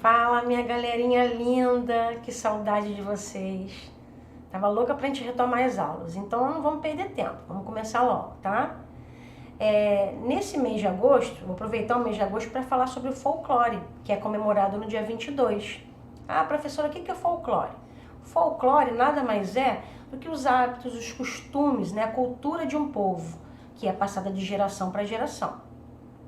Fala, minha galerinha linda, que saudade de vocês. Tava louca pra gente retomar as aulas, então não vamos perder tempo, vamos começar logo, tá? Nesse mês de agosto, vou aproveitar o mês de agosto para falar sobre o folclore, que é comemorado no dia 22. Ah, professora, o que é folclore? Folclore nada mais é do que os hábitos, os costumes, né, a cultura de um povo, que é passada de geração para geração.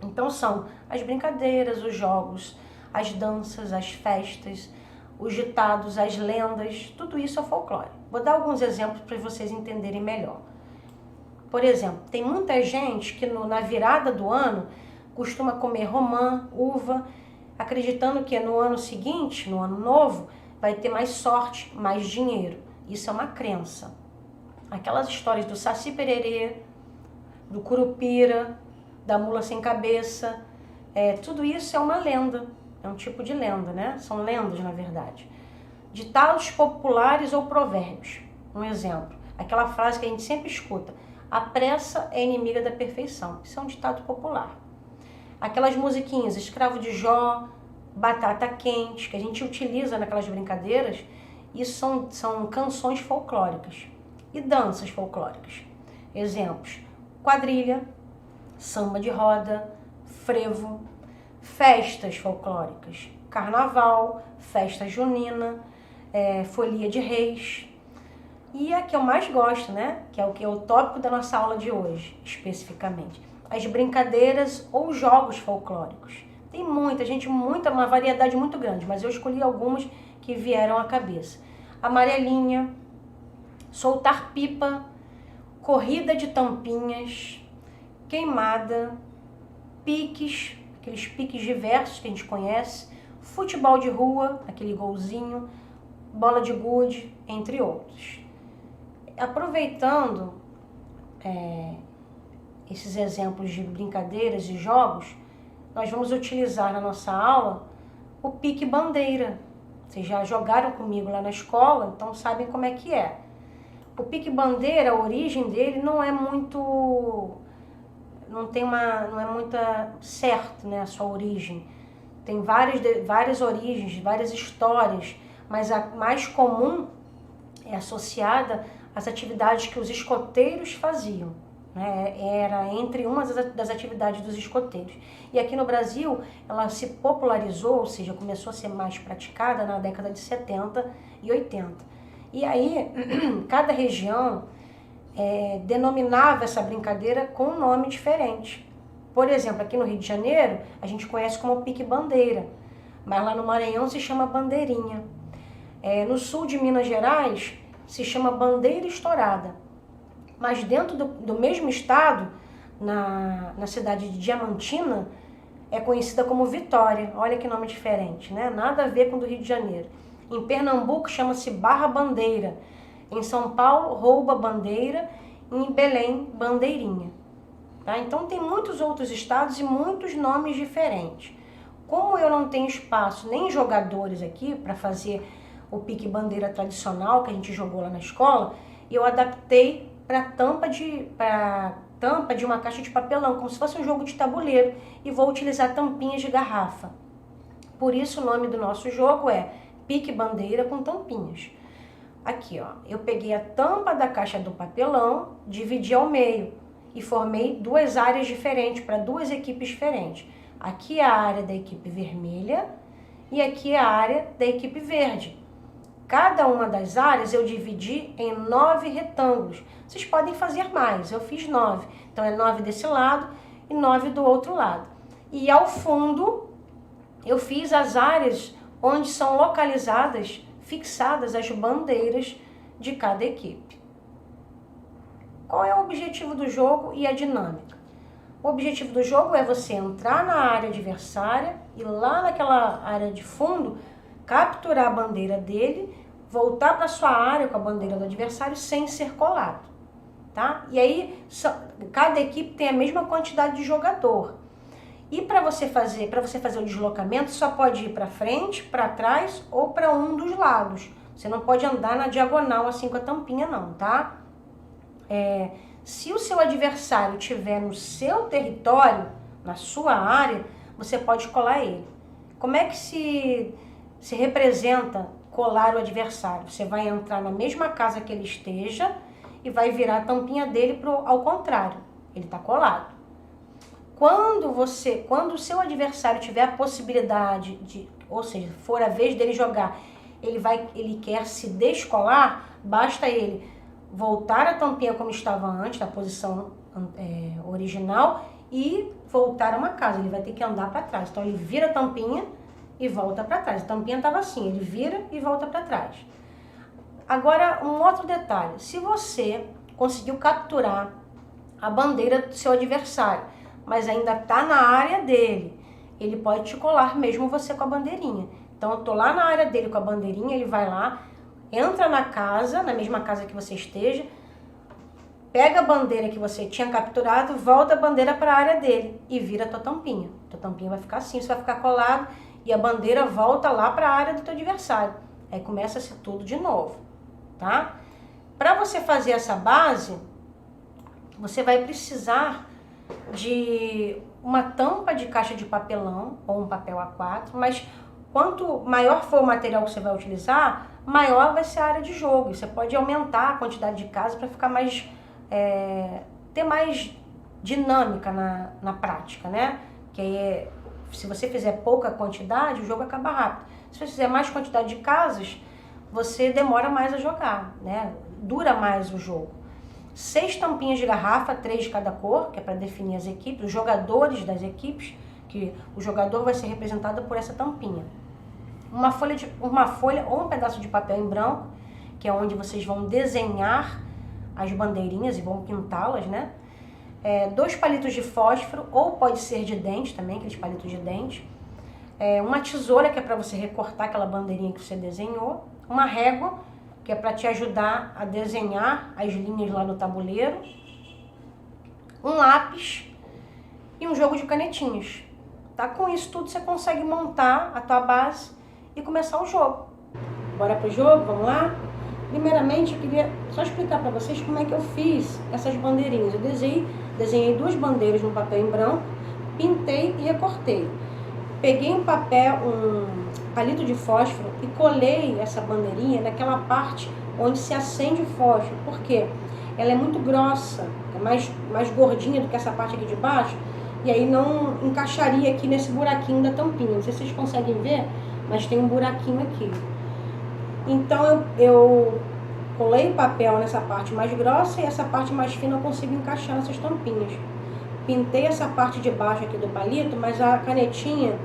Então são as brincadeiras, os jogos, as danças, as festas, os ditados, as lendas, tudo isso é folclore. Vou dar alguns exemplos para vocês entenderem melhor. Por exemplo, tem muita gente que na virada do ano costuma comer romã, uva, acreditando que no ano seguinte, no ano novo, vai ter mais sorte, mais dinheiro. Isso é uma crença. Aquelas histórias do Saci Pererê, do Curupira, da mula sem cabeça, tudo isso é uma lenda, é um tipo de lenda, né? São lendas, na verdade. Ditados populares ou provérbios. Um exemplo, aquela frase que a gente sempre escuta: a pressa é inimiga da perfeição. Isso é um ditado popular. Aquelas musiquinhas, escravo de Jó, batata quente, que a gente utiliza naquelas brincadeiras, isso são canções folclóricas. E danças folclóricas. Exemplos: quadrilha, samba de roda, frevo, festas folclóricas, carnaval, festa junina, folia de reis. E a que eu mais gosto, né, que é o tópico da nossa aula de hoje, especificamente, as brincadeiras ou jogos folclóricos. Tem muita gente, uma variedade muito grande, mas eu escolhi algumas que vieram à cabeça. Amarelinha, soltar pipa, corrida de tampinhas, queimada, piques, aqueles piques diversos que a gente conhece, futebol de rua, aquele golzinho, bola de gude, entre outros. Aproveitando esses exemplos de brincadeiras e jogos, nós vamos utilizar na nossa aula o pique bandeira. Vocês já jogaram comigo lá na escola, então sabem como é que é. O pique bandeira, a origem dele não é muito certo, né, a sua origem. Tem várias origens, várias histórias, mas a mais comum é associada às atividades que os escoteiros faziam, né? Era entre umas das atividades dos escoteiros. E aqui no Brasil ela se popularizou, ou seja, começou a ser mais praticada na década de 70 e 80. E aí, cada região denominava essa brincadeira com um nome diferente. Por exemplo, aqui no Rio de Janeiro, a gente conhece como pique-bandeira, mas lá no Maranhão se chama bandeirinha. No sul de Minas Gerais, se chama bandeira estourada. Mas dentro do mesmo estado, na cidade de Diamantina, é conhecida como Vitória. Olha que nome diferente, né? Nada a ver com o do Rio de Janeiro. Em Pernambuco chama-se Barra Bandeira. Em São Paulo, Rouba Bandeira. E em Belém, Bandeirinha. Tá? Então tem muitos outros estados e muitos nomes diferentes. Como eu não tenho espaço nem jogadores aqui para fazer o pique bandeira tradicional que a gente jogou lá na escola, eu adaptei para tampa de uma caixa de papelão, como se fosse um jogo de tabuleiro, e vou utilizar tampinhas de garrafa. Por isso o nome do nosso jogo é pique bandeira com tampinhas. Aqui, ó, eu peguei a tampa da caixa do papelão, dividi ao meio e formei duas áreas diferentes para duas equipes diferentes. Aqui é a área da equipe vermelha e aqui é a área da equipe verde. Cada uma das áreas eu dividi em 9 retângulos. Vocês podem fazer mais, eu fiz 9. Então é 9 desse lado e 9 do outro lado. E ao fundo eu fiz as áreas onde são localizadas, fixadas as bandeiras de cada equipe. Qual é o objetivo do jogo e a dinâmica? O objetivo do jogo é você entrar na área adversária e lá naquela área de fundo, capturar a bandeira dele, voltar para sua área com a bandeira do adversário sem ser colado, tá? E aí, cada equipe tem a mesma quantidade de jogador. E para você fazer o deslocamento, só pode ir para frente, para trás ou para um dos lados. Você não pode andar na diagonal assim com a tampinha não, tá? Se o seu adversário estiver no seu território, na sua área, você pode colar ele. Como é que se representa colar o adversário? Você vai entrar na mesma casa que ele esteja e vai virar a tampinha dele ao contrário. Ele está colado. Quando o seu adversário tiver a possibilidade ou seja, for a vez dele jogar, ele quer se descolar, basta ele voltar a tampinha como estava antes, na posição original, e voltar a uma casa. Ele vai ter que andar para trás. Então ele vira a tampinha e volta para trás. A tampinha estava assim, ele vira e volta para trás. Agora, um outro detalhe. Se você conseguiu capturar a bandeira do seu adversário, mas ainda está na área dele, ele pode te colar mesmo você com a bandeirinha. Então eu tô lá na área dele com a bandeirinha, ele vai lá, entra na casa, na mesma casa que você esteja, pega a bandeira que você tinha capturado, volta a bandeira para a área dele e vira a tua tampinha. Tua tampinha vai ficar assim, você vai ficar colado e a bandeira volta lá para a área do teu adversário. Aí começa-se tudo de novo, tá? Para você fazer essa base, você vai precisar de uma tampa de caixa de papelão ou um papel A4, mas quanto maior for o material que você vai utilizar, maior vai ser a área de jogo. Você pode aumentar a quantidade de casas para ficar mais, ter mais dinâmica na prática, né? Que aí, se você fizer pouca quantidade, o jogo acaba rápido. Se você fizer mais quantidade de casas, você demora mais a jogar, né? Dura mais o jogo. 6 tampinhas de garrafa, 3 de cada cor, que é para definir as equipes, os jogadores das equipes, que o jogador vai ser representado por essa tampinha. Uma folha ou um pedaço de papel em branco, que é onde vocês vão desenhar as bandeirinhas e vão pintá-las, né? 2 palitos de fósforo, ou pode ser de dente também, aqueles palitos de dente. Uma tesoura, que é para você recortar aquela bandeirinha que você desenhou. Uma régua, que é para te ajudar a desenhar as linhas lá no tabuleiro. Um lápis e um jogo de canetinhas. Tá? Com isso tudo você consegue montar a tua base e começar o jogo. Bora pro jogo? Vamos lá? Primeiramente, eu queria só explicar para vocês como é que eu fiz essas bandeirinhas. Eu desenhei 2 bandeiras no papel em branco, pintei e recortei. Peguei um palito de fósforo e colei essa bandeirinha naquela parte onde se acende o fósforo. Por quê? Ela é muito grossa, é mais gordinha do que essa parte aqui de baixo, e aí não encaixaria aqui nesse buraquinho da tampinha. Não sei se vocês conseguem ver, mas tem um buraquinho aqui. Então eu colei o papel nessa parte mais grossa e essa parte mais fina eu consigo encaixar nessas tampinhas. Pintei essa parte de baixo aqui do palito, mas a canetinha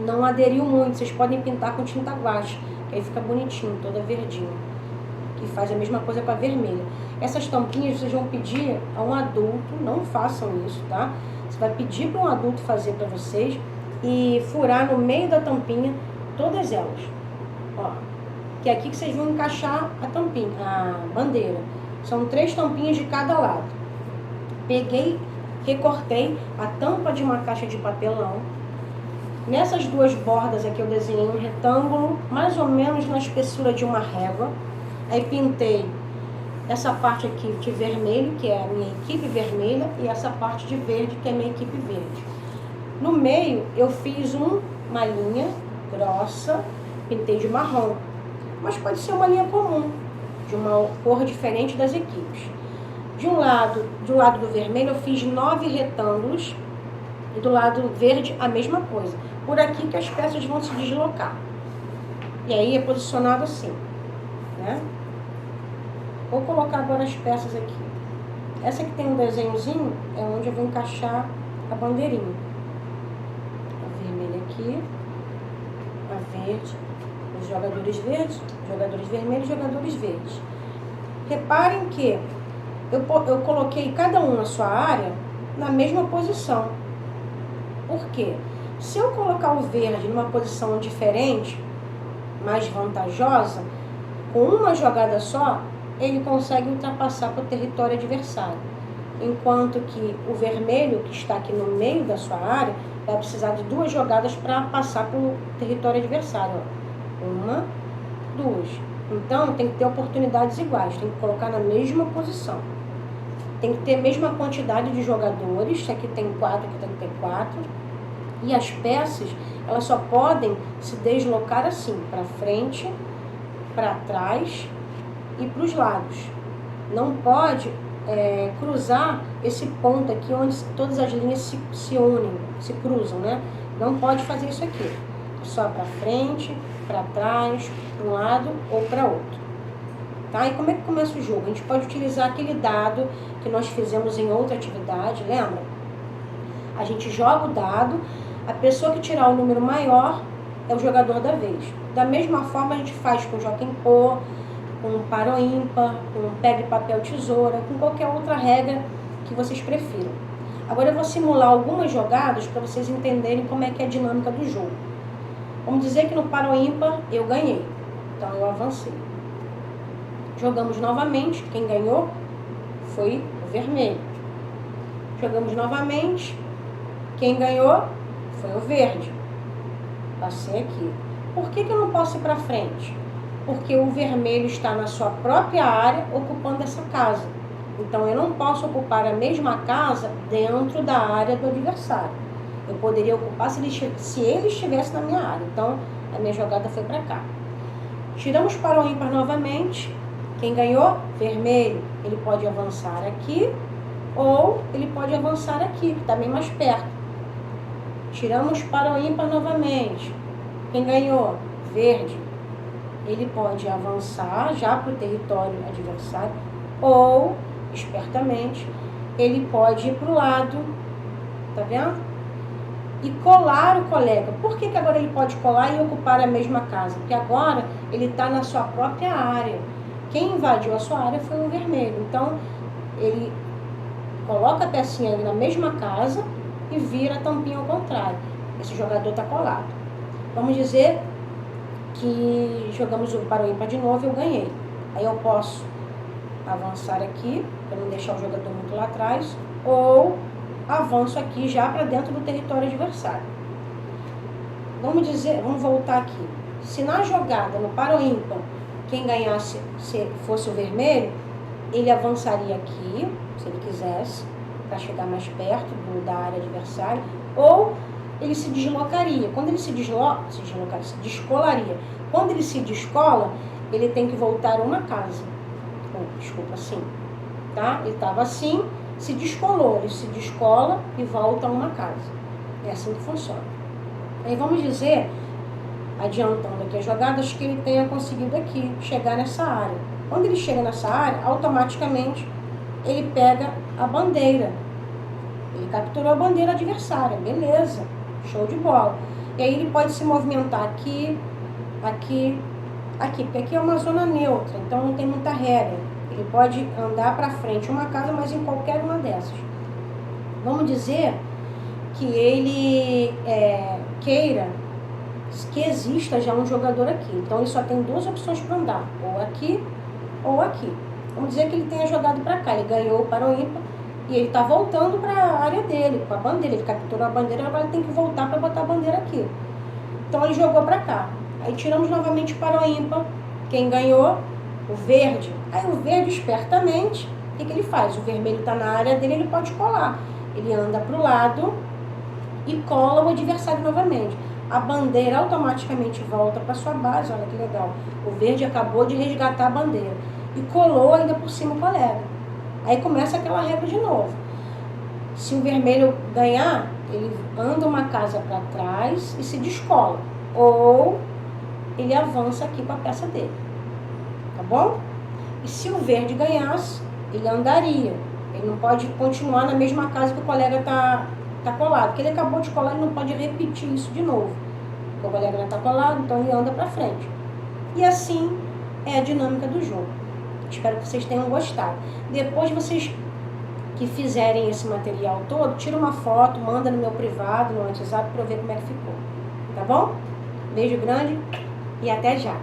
não aderiu muito. Vocês podem pintar com tinta guache, que aí fica bonitinho, toda verdinha. Que faz a mesma coisa com a vermelha. Essas tampinhas vocês vão pedir a um adulto, não façam isso, tá? Você vai pedir para um adulto fazer para vocês e furar no meio da tampinha todas elas. Ó, que é aqui que vocês vão encaixar a tampinha, a bandeira. São 3 tampinhas de cada lado. Peguei, recortei a tampa de uma caixa de papelão. Nessas 2 bordas aqui eu desenhei um retângulo, mais ou menos na espessura de uma régua. Aí pintei essa parte aqui de vermelho, que é a minha equipe vermelha, e essa parte de verde, que é a minha equipe verde. No meio eu fiz uma linha grossa, pintei de marrom. Mas pode ser uma linha comum, de uma cor diferente das equipes. Do lado do vermelho eu fiz 9 retângulos e do lado verde a mesma coisa. Por aqui que as peças vão se deslocar. E aí é posicionado assim, né? Vou colocar agora as peças aqui. Essa que tem um desenhozinho é onde eu vou encaixar a bandeirinha. A vermelha aqui, a verde, os jogadores verdes, jogadores vermelhos, jogadores verdes. Reparem que eu coloquei cada um na sua área na mesma posição. Por quê? Se eu colocar o verde numa posição diferente, mais vantajosa, com uma jogada só, ele consegue ultrapassar para o território adversário. Enquanto que o vermelho, que está aqui no meio da sua área, vai precisar de 2 jogadas para passar para o território adversário. Ó. 1, 2. Então, tem que ter oportunidades iguais, tem que colocar na mesma posição. Tem que ter a mesma quantidade de jogadores, se aqui tem 4, aqui tem que ter 4. E as peças, elas só podem se deslocar assim, para frente, para trás e para os lados. Não pode cruzar esse ponto aqui onde todas as linhas se unem, se cruzam, né? Não pode fazer isso aqui. Só para frente, para trás, para um lado ou para outro. Tá? E como é que começa o jogo? A gente pode utilizar aquele dado que nós fizemos em outra atividade, lembra? A gente joga o dado, a pessoa que tirar o número maior é o jogador da vez. Da mesma forma a gente faz com joga em pô, com par ou ímpar, com pega, papel, tesoura, com qualquer outra regra que vocês prefiram. Agora eu vou simular algumas jogadas para vocês entenderem como é que é a dinâmica do jogo. Vamos dizer que no par ou ímpar eu ganhei, então eu avancei. Jogamos novamente, quem ganhou foi o vermelho. Jogamos novamente, quem ganhou foi o verde. Passei aqui. Por que eu não posso ir para frente? Porque o vermelho está na sua própria área, ocupando essa casa. Então, eu não posso ocupar a mesma casa dentro da área do adversário. Eu poderia ocupar se ele estivesse na minha área. Então, a minha jogada foi para cá. Tiramos para o ímpar novamente. Quem ganhou? Vermelho. Ele pode avançar aqui ou ele pode avançar aqui, que está bem mais perto. Tiramos para o ímpar novamente. Quem ganhou? Verde. Ele pode avançar já para o território adversário ou, espertamente, ele pode ir para o lado, tá vendo? E colar o colega. Por que agora ele pode colar e ocupar a mesma casa? Porque agora ele está na sua própria área. Quem invadiu a sua área foi o vermelho. Então, ele coloca a pecinha ali na mesma casa e vira a tampinha ao contrário. Esse jogador está colado. Vamos dizer que jogamos o par ou ímpar de novo e eu ganhei. Aí eu posso avançar aqui, para não deixar o jogador muito lá atrás, ou avanço aqui já para dentro do território adversário. Vamos voltar aqui. Se na jogada, no par ou ímpar, quem ganhasse se fosse o vermelho, ele avançaria aqui, se ele quisesse, para chegar mais perto da área adversária, ou ele se deslocaria. Quando ele se descolaria. Quando ele se descola, ele tem que voltar uma casa. Desculpa, assim. Tá? Ele estava assim, se descolou. Ele se descola e volta a uma casa. É assim que funciona. Aí vamos dizer, adiantando aqui as jogadas, que ele tenha conseguido aqui chegar nessa área. Quando ele chega nessa área, automaticamente ele pega a bandeira. Ele capturou a bandeira adversária. Beleza. Show de bola. E aí ele pode se movimentar aqui, aqui, aqui. Porque aqui é uma zona neutra, então não tem muita regra. Ele pode andar para frente uma casa, mas em qualquer uma dessas. Vamos dizer que ele queira que exista já um jogador aqui. Então ele só tem duas opções para andar. Ou aqui, ou aqui. Vamos dizer que ele tenha jogado para cá. Ele ganhou para o ímpar. E ele está voltando para a área dele, com a bandeira. Ele capturou a bandeira, agora ele tem que voltar para botar a bandeira aqui. Então ele jogou para cá. Aí tiramos novamente para o ímpar. Quem ganhou? O verde. Aí o verde, espertamente, o que ele faz? O vermelho está na área dele, ele pode colar. Ele anda para o lado e cola o adversário novamente. A bandeira automaticamente volta para sua base. Olha que legal. O verde acabou de resgatar a bandeira. E colou ainda por cima o colega. Aí começa aquela regra de novo. Se o vermelho ganhar, ele anda uma casa para trás e se descola. Ou ele avança aqui com a peça dele. Tá bom? E se o verde ganhasse, ele andaria. Ele não pode continuar na mesma casa que o colega tá colado. Porque ele acabou de colar, ele não pode repetir isso de novo. Porque o colega não está colado, então ele anda para frente. E assim é a dinâmica do jogo. Espero que vocês tenham gostado. Depois vocês que fizerem esse material todo, tira uma foto, manda no meu privado, no WhatsApp, para eu ver como é que ficou. Tá bom? Beijo grande e até já!